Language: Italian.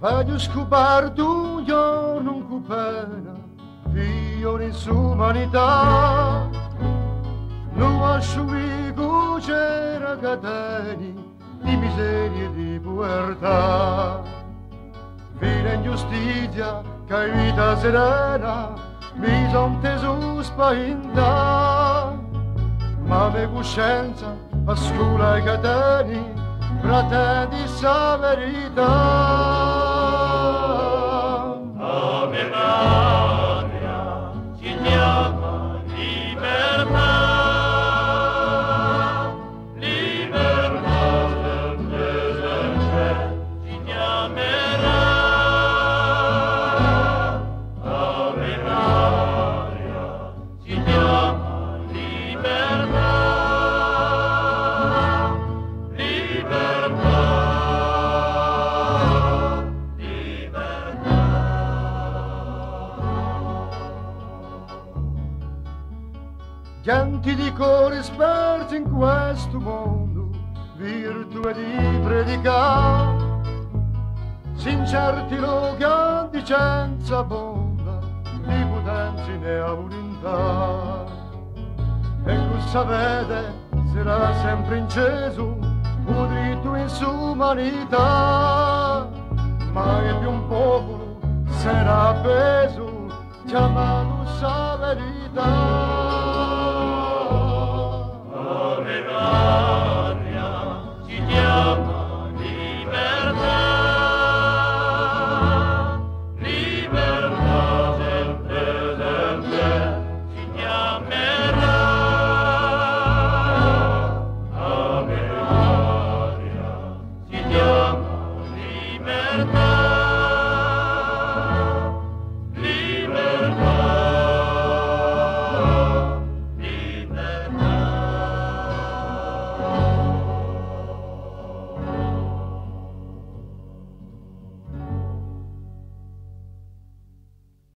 Voglio scoperto un giorno un cupena, figlio di umanità. Non asciugo c'era cateni di miseria e di povertà. Fine ingiustizia, che vita serena, mi son teso spaventà. Ma me coscienza, pascula i cateni, fratelli sa verità. Ave Maria, si chiama libertà, libertà sempre, sempre si chiamerà. Ave Maria, si chiama libertà. Genti di cuore esperti in questo mondo, virtù di predicare, sincerti luoghi a dicenza bonda, di potenza ne ha volontà. E cosa vede sarà sempre inceso, un dritto in sumanità, ma è più un popolo sarà appeso, chiamato sa verità. Ave Maria, si chiama libertà, libertà sempre, sempre si chiamerà. Ave Maria, si chiama libertà.